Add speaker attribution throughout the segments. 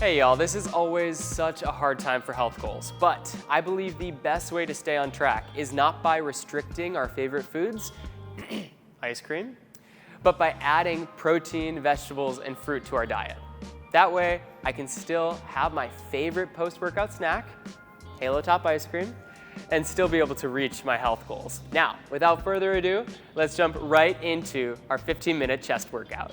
Speaker 1: Hey y'all, this is always such a hard time for health goals, but I believe the best way to stay on track is not by restricting our favorite foods, ice cream, but by adding protein, vegetables, and fruit to our diet. That way, I can still have my favorite post-workout snack, Halo Top ice cream, and still be able to reach my health goals. Now, without further ado, let's jump right into our 15-minute chest workout.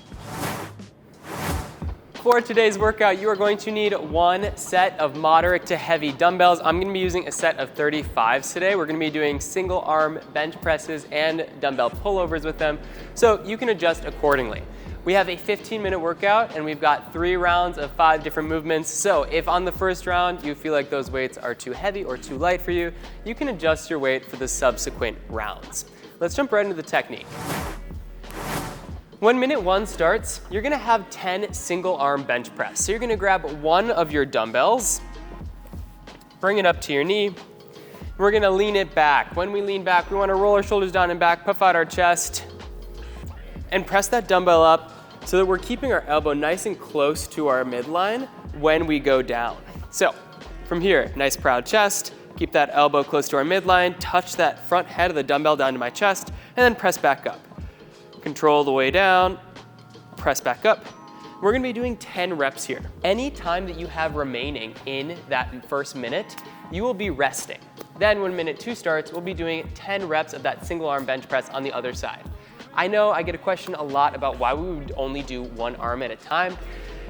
Speaker 1: For today's workout, you are going to need one set of moderate to heavy dumbbells. I'm gonna be using a set of 35s today. We're gonna be doing single arm bench presses and dumbbell pullovers with them, so you can adjust accordingly. We have a 15-minute workout and we've got 3 rounds of 5 different movements. So if on the first round you feel like those weights are too heavy or too light for you, you can adjust your weight for the subsequent rounds. Let's jump right into the technique. When minute 1 starts, you're gonna have 10 single arm bench press. So you're gonna grab one of your dumbbells, bring it up to your knee. We're gonna lean it back. When we lean back, we wanna roll our shoulders down and back, puff out our chest, and press that dumbbell up so that we're keeping our elbow nice and close to our midline when we go down. So from here, nice proud chest, keep that elbow close to our midline, touch that front head of the dumbbell down to my chest, and then press back up. Control the way down, press back up. We're gonna be doing 10 reps here. Any time that you have remaining in that first minute, you will be resting. Then when minute 2 starts, we'll be doing 10 reps of that single arm bench press on the other side. I know I get a question a lot about why we would only do one arm at a time.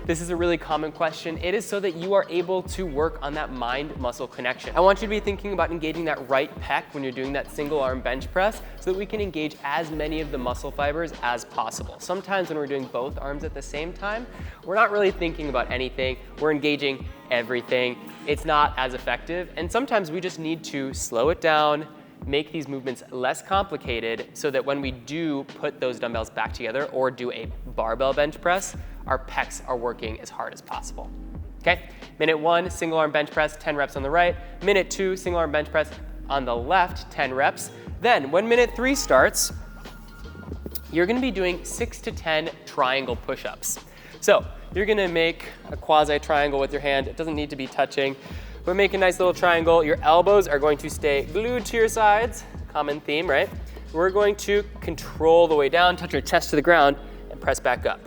Speaker 1: This is a really common question. It is so that you are able to work on that mind-muscle connection. I want you to be thinking about engaging that right pec when you're doing that single arm bench press so that we can engage as many of the muscle fibers as possible. Sometimes when we're doing both arms at the same time, we're not really thinking about anything. We're engaging everything. It's not as effective. And sometimes we just need to slow it down, make these movements less complicated so that when we do put those dumbbells back together or do a barbell bench press, our pecs are working as hard as possible. Okay, minute 1, single arm bench press, 10 reps on the right. Minute 2, single arm bench press on the left, 10 reps. Then when minute 3 starts, you're gonna be doing 6 to 10 triangle push-ups. So you're gonna make a quasi triangle with your hand. It doesn't need to be touching, but make a nice little triangle. Your elbows are going to stay glued to your sides. Common theme, right? We're going to control the way down, touch your chest to the ground, and press back up.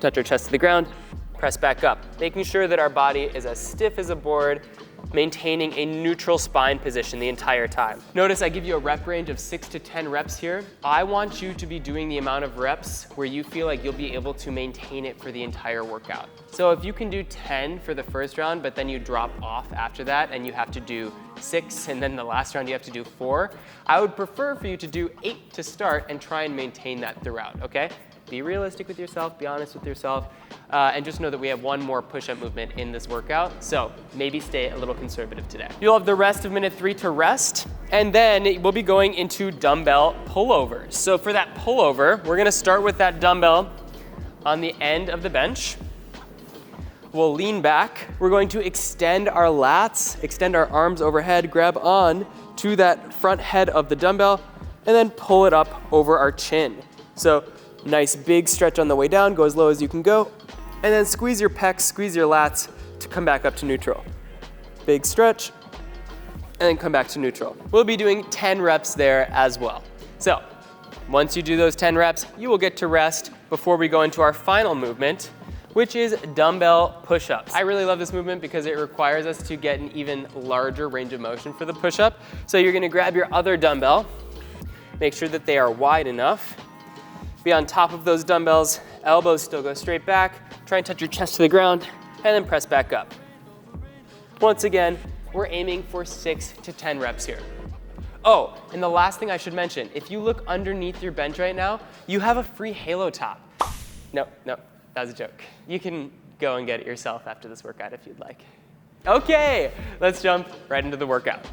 Speaker 1: Touch our chest to the ground, press back up, making sure that our body is as stiff as a board, maintaining a neutral spine position the entire time. Notice I give you a rep range of 6 to 10 reps here. I want you to be doing the amount of reps where you feel like you'll be able to maintain it for the entire workout. So if you can do 10 for the first round, but then you drop off after that and you have to do 6, and then the last round you have to do 4, I would prefer for you to do 8 to start and try and maintain that throughout, okay? Be realistic with yourself, be honest with yourself, and just know that we have one more push-up movement in this workout, so maybe stay a little conservative today. You'll have the rest of minute 3 to rest, and then we'll be going into dumbbell pullovers. So for that pullover, we're gonna start with that dumbbell on the end of the bench. We'll lean back. We're going to extend our lats, extend our arms overhead, grab on to that front head of the dumbbell, and then pull it up over our chin. So nice big stretch on the way down, go as low as you can go, and then squeeze your pecs, squeeze your lats to come back up to neutral. Big stretch, and then come back to neutral. We'll be doing 10 reps there as well. So once you do those 10 reps, you will get to rest before we go into our final movement, which is dumbbell push-ups. I really love this movement because it requires us to get an even larger range of motion for the push-up. So you're gonna grab your other dumbbell, make sure that they are wide enough, be on top of those dumbbells, elbows still go straight back, try and touch your chest to the ground, and then press back up. Once again, we're aiming for 6 to 10 reps here. Oh, and the last thing I should mention, if you look underneath your bench right now, you have a free Halo Top. No, that was a joke. You can go and get it yourself after this workout if you'd like. Okay, let's jump right into the workout.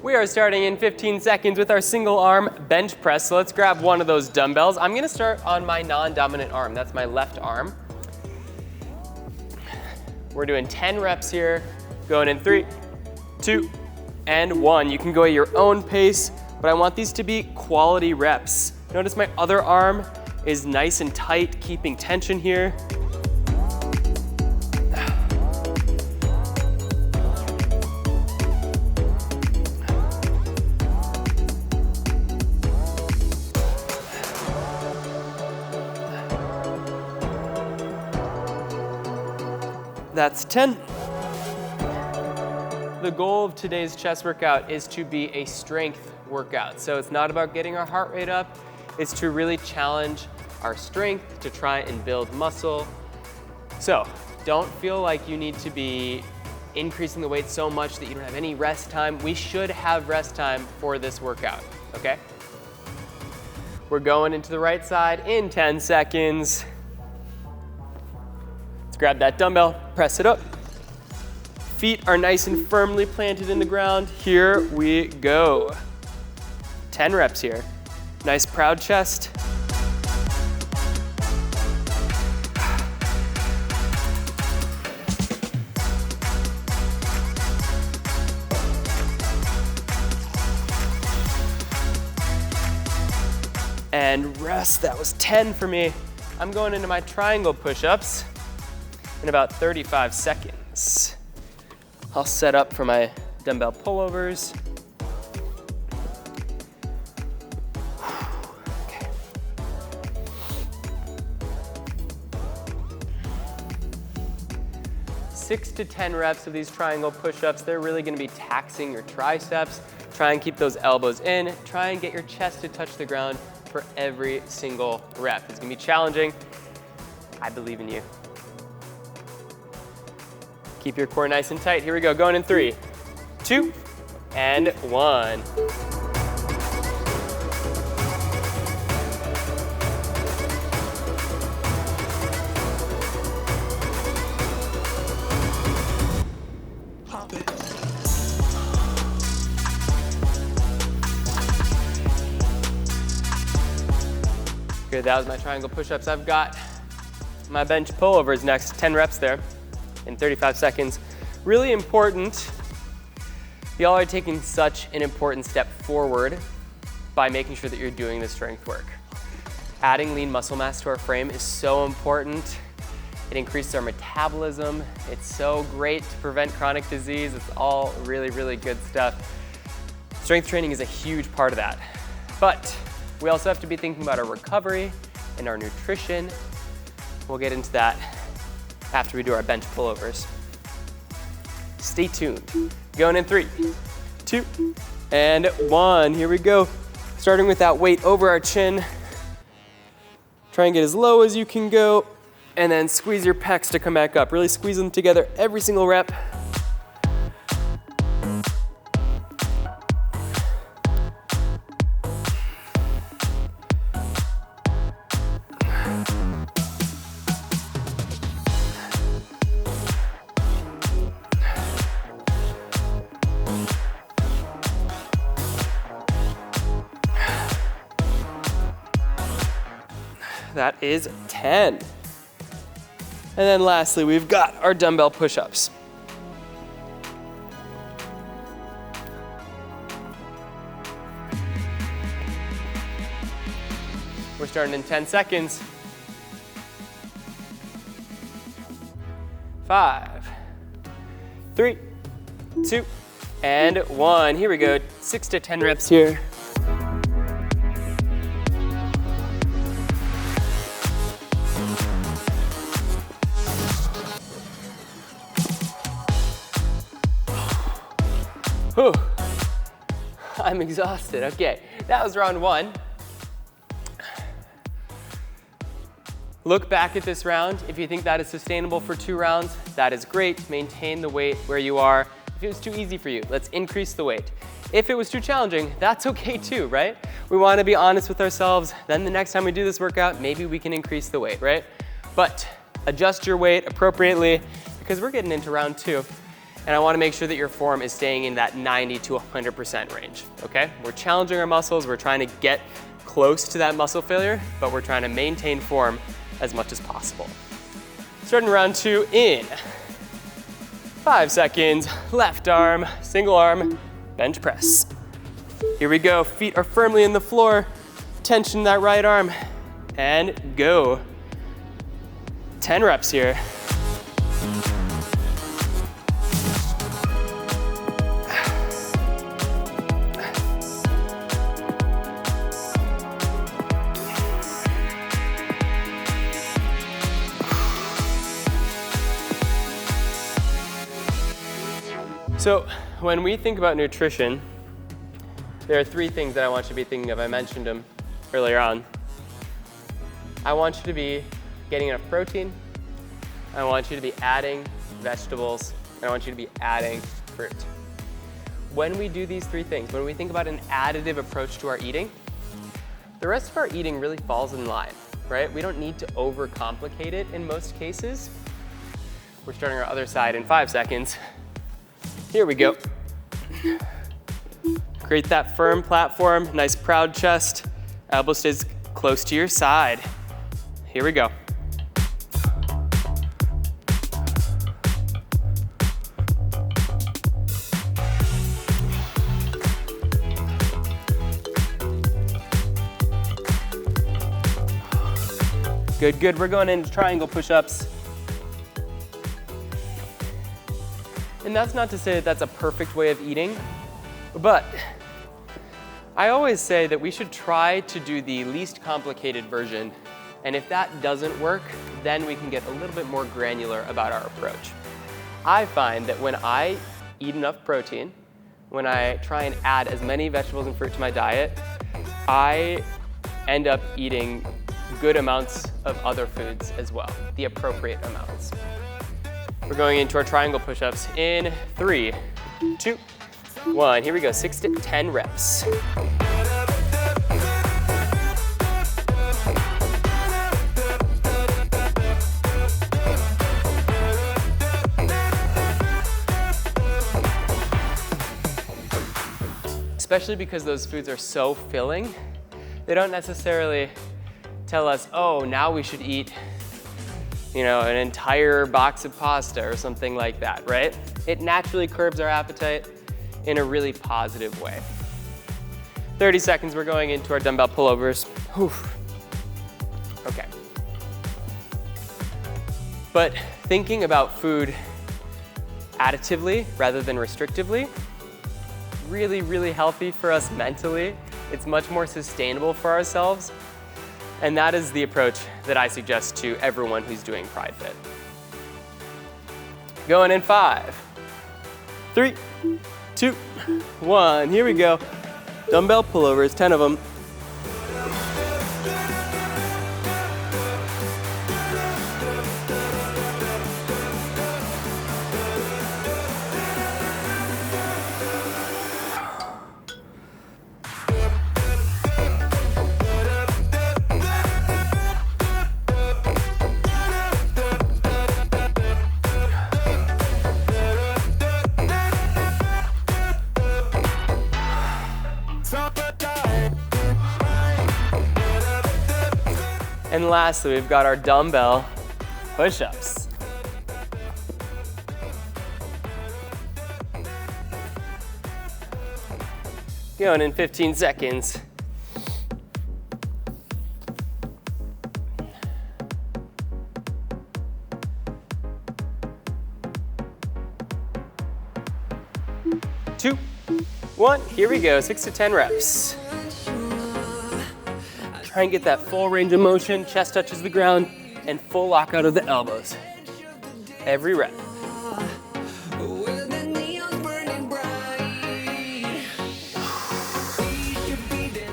Speaker 1: We are starting in 15 seconds with our single arm bench press. So let's grab one of those dumbbells. I'm gonna start on my non-dominant arm. That's my left arm. We're doing 10 reps here, going in 3, 2, and 1. You can go at your own pace, but I want these to be quality reps. Notice my other arm is nice and tight, keeping tension here. That's 10. The goal of today's chest workout is to be a strength workout. So it's not about getting our heart rate up, it's to really challenge our strength, to try and build muscle. So don't feel like you need to be increasing the weight so much that you don't have any rest time. We should have rest time for this workout, okay? We're going into the right side in 10 seconds. Let's grab that dumbbell, press it up. Feet are nice and firmly planted in the ground. Here we go. 10 reps here. Nice proud chest. And rest, that was 10 for me. I'm going into my triangle push-ups in about 35 seconds. I'll set up for my dumbbell pullovers. Okay. 6 to 10 reps of these triangle push-ups. They're really gonna be taxing your triceps. Try and keep those elbows in. Try and get your chest to touch the ground for every single rep. It's gonna be challenging. I believe in you. Keep your core nice and tight. Here we go, going in 3, 2, and 1.
Speaker 2: Pop it.
Speaker 1: Good, that was my triangle push-ups. I've got my bench pullovers next, 10 reps there in 35 seconds. Really important. Y'all are taking such an important step forward by making sure that you're doing the strength work. Adding lean muscle mass to our frame is so important. It increases our metabolism. It's so great to prevent chronic disease. It's all really, really good stuff. Strength training is a huge part of that. But we also have to be thinking about our recovery and our nutrition. We'll get into that after we do our bench pullovers. Stay tuned. Going in 3, 2, and 1. Here we go. Starting with that weight over our chin. Try and get as low as you can go, and then squeeze your pecs to come back up. Really squeeze them together every single rep. That is 10. And then lastly, we've got our dumbbell push-ups. We're starting in 10 seconds. 5, 3, 2, and 1. Here we go, 6 to 10 reps here. Whew. I'm exhausted. Okay, that was round 1. Look back at this round. If you think that is sustainable for 2 rounds, that is great. Maintain the weight where you are. If it was too easy for you, let's increase the weight. If it was too challenging, that's okay too, right? We want to be honest with ourselves. Then the next time we do this workout, maybe we can increase the weight, right? But adjust your weight appropriately because we're getting into round 2. And I want to make sure that your form is staying in that 90 to 100% range, okay? We're challenging our muscles. We're trying to get close to that muscle failure, but we're trying to maintain form as much as possible. Starting round 2 in 5 seconds. Left arm, single arm, bench press. Here we go. Feet are firmly in the floor. Tension in that right arm. And go. 10 reps here. So when we think about nutrition, there are 3 things that I want you to be thinking of. I mentioned them earlier on. I want you to be getting enough protein. I want you to be adding vegetables. And I want you to be adding fruit. When we do these 3 things, when we think about an additive approach to our eating, the rest of our eating really falls in line, right? We don't need to overcomplicate it in most cases. We're starting our other side in 5 seconds. Here we go. Create that firm platform, nice proud chest. Elbow stays close to your side. Here we go. Good, good. We're going into triangle push-ups. And that's not to say that that's a perfect way of eating, but I always say that we should try to do the least complicated version. And if that doesn't work, then we can get a little bit more granular about our approach. I find that when I eat enough protein, when I try and add as many vegetables and fruit to my diet, I end up eating good amounts of other foods as well, the appropriate amounts. We're going into our triangle push-ups in 3, 2, 1. Here we go, 6 to 10 reps. Especially because those foods are so filling, they don't necessarily tell us, oh, now we should eat, an entire box of pasta or something like that, right? It naturally curbs our appetite in a really positive way. 30 seconds, we're going into our dumbbell pullovers. Whew. Okay. But thinking about food additively rather than restrictively, really, really healthy for us mentally. It's much more sustainable for ourselves. And that is the approach that I suggest to everyone who's doing Pridefit. Going in 5, 3, 2, 1. Here we go. Dumbbell pullovers, 10 of them. And lastly, we've got our dumbbell push-ups. Going in 15 seconds. Two, 1, here we go, 6 to 10 reps. Try and get that full range of motion, chest touches the ground, and full lockout of the elbows. Every rep.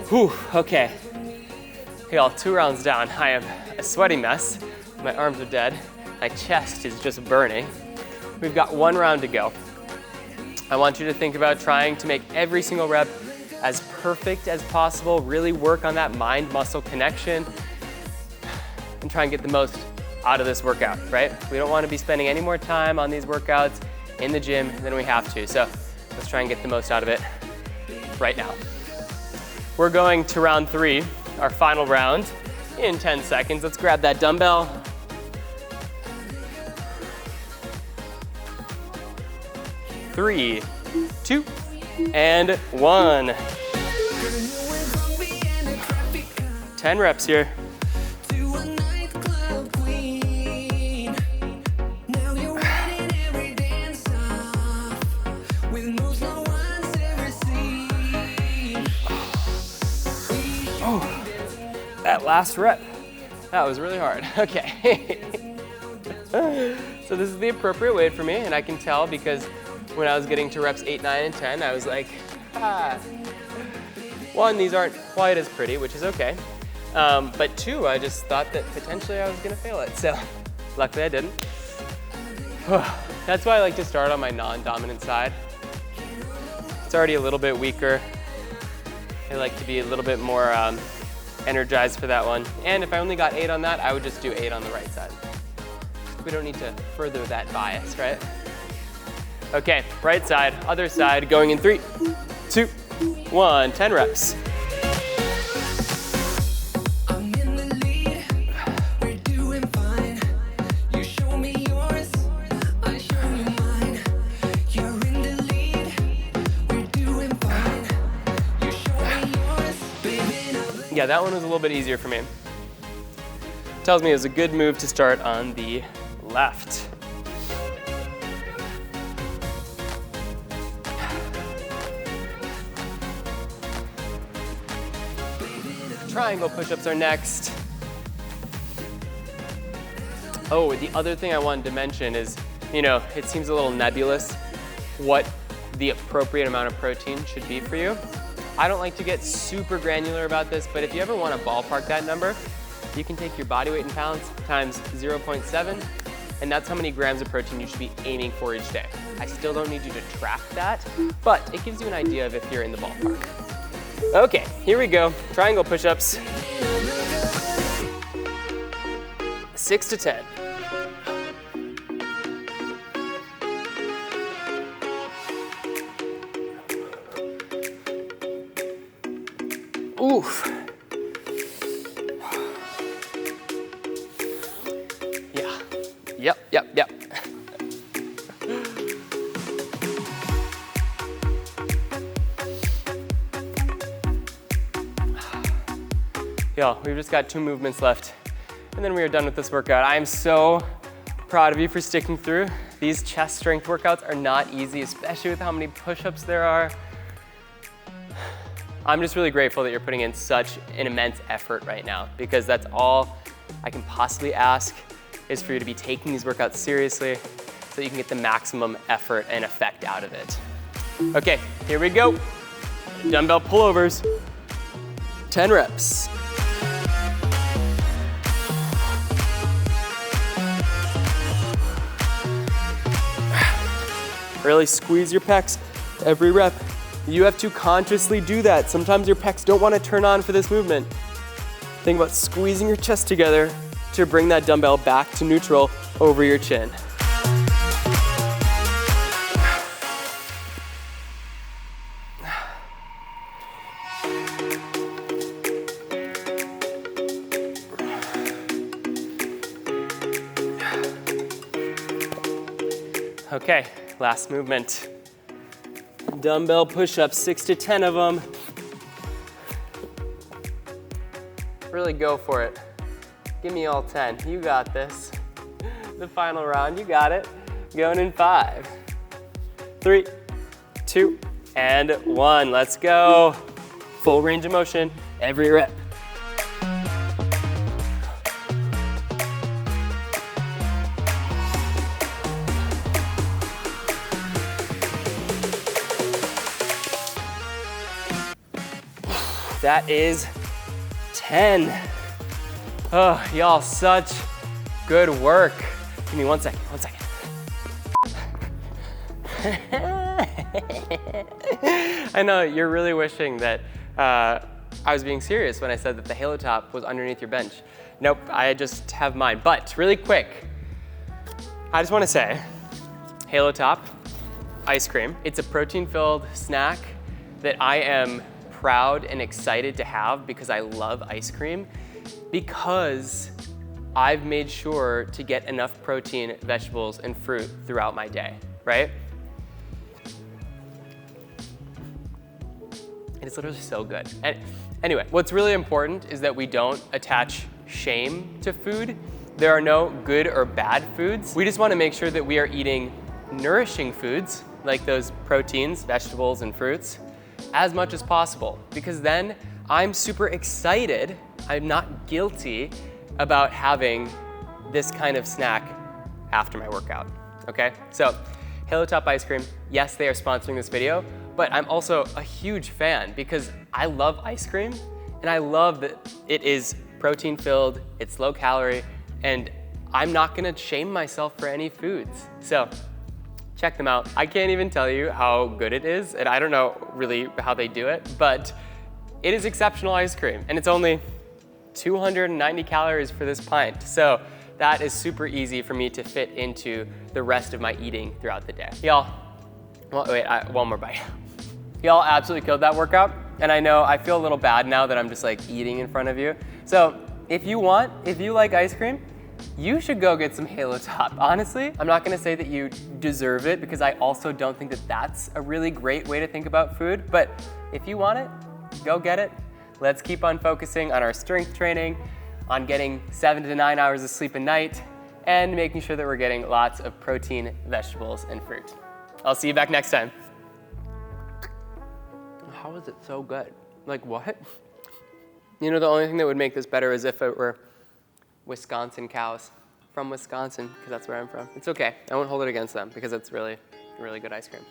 Speaker 1: Whew, okay. Hey y'all, 2 rounds down. I am a sweaty mess. My arms are dead. My chest is just burning. We've got 1 round to go. I want you to think about trying to make every single rep as perfect as possible, really work on that mind-muscle connection, and try and get the most out of this workout, right? We don't want to be spending any more time on these workouts in the gym than we have to, so let's try and get the most out of it right now. We're going to round 3, our final round, in 10 seconds. Let's grab that dumbbell. Three, 2, and 1. 10 reps here. Oh, that last rep, that was really hard. Okay. So this is the appropriate weight for me, and I can tell because when I was getting to reps 8, 9, and 10, I was like, one, these aren't quite as pretty, which is okay. But two, I just thought that potentially I was gonna fail it. So luckily I didn't. That's why I like to start on my non-dominant side. It's already a little bit weaker. I like to be a little bit more energized for that one. And if I only got 8 on that, I would just do 8 on the right side. We don't need to further that bias, right? Okay, right side, other side, going in 3, 2, 1, 10 reps.
Speaker 2: I'm in the lead, we're doing fine. You show me yours, I show you mine. You're in the lead, we're doing fine. You show me yours, baby.
Speaker 1: Yeah, that one was a little bit easier for me. Tells me it was a good move to start on the left. Triangle push-ups are next. Oh, the other thing I wanted to mention is, it seems a little nebulous what the appropriate amount of protein should be for you. I don't like to get super granular about this, but if you ever want to ballpark that number, you can take your body weight in pounds times 0.7, and that's how many grams of protein you should be aiming for each day. I still don't need you to track that, but it gives you an idea of if you're in the ballpark. Okay, here we go. Triangle push-ups. 6 to 10. Oof. Yeah. Yep. Yo, we've just got 2 movements left, and then we are done with this workout. I am so proud of you for sticking through. These chest strength workouts are not easy, especially with how many push-ups there are. I'm just really grateful that you're putting in such an immense effort right now, because that's all I can possibly ask is for you to be taking these workouts seriously so that you can get the maximum effort and effect out of it. Okay, here we go. Dumbbell pullovers, 10 reps. Really squeeze your pecs every rep. You have to consciously do that. Sometimes your pecs don't want to turn on for this movement. Think about squeezing your chest together to bring that dumbbell back to neutral over your chin. Okay, last movement. Dumbbell push-ups, 6 to 10 of them. Really go for it. Give me all 10. You got this. The final round, you got it. Going in 5, 3, 2, and 1. Let's go. Full range of motion every rep. That is 10. Oh, y'all, such good work. Give me 1 second, 1 second. I know you're really wishing that I was being serious when I said that the Halo Top was underneath your bench. Nope, I just have mine. But really quick, I just want to say, Halo Top, ice cream. It's a protein-filled snack that I am proud and excited to have because I love ice cream, because I've made sure to get enough protein, vegetables, and fruit throughout my day, right? And it's literally so good. And anyway, what's really important is that we don't attach shame to food. There are no good or bad foods. We just want to make sure that we are eating nourishing foods, like those proteins, vegetables, and fruits, as much as possible, because then I'm super excited, I'm not guilty about having this kind of snack after my workout, okay? So Halo Top Ice Cream, yes, they are sponsoring this video, but I'm also a huge fan because I love ice cream and I love that it is protein filled, it's low calorie, and I'm not gonna shame myself for any foods. So check them out. I can't even tell you how good it is, and I don't know really how they do it, but it is exceptional ice cream, and it's only 290 calories for this pint. So that is super easy for me to fit into the rest of my eating throughout the day. Y'all, well, wait, one more bite. Y'all absolutely killed that workout, and I know I feel a little bad now that I'm just like eating in front of you. So if you like ice cream, you should go get some Halo Top. Honestly, I'm not gonna say that you deserve it because I also don't think that that's a really great way to think about food, but if you want it, go get it. Let's keep on focusing on our strength training, on getting 7 to 9 hours of sleep a night, and making sure that we're getting lots of protein, vegetables, and fruit. I'll see you back next time. How is it so good? Like what? You know, the only thing that would make this better is if it were Wisconsin cows from Wisconsin, because that's where I'm from. It's okay, I won't hold it against them because it's really, really good ice cream.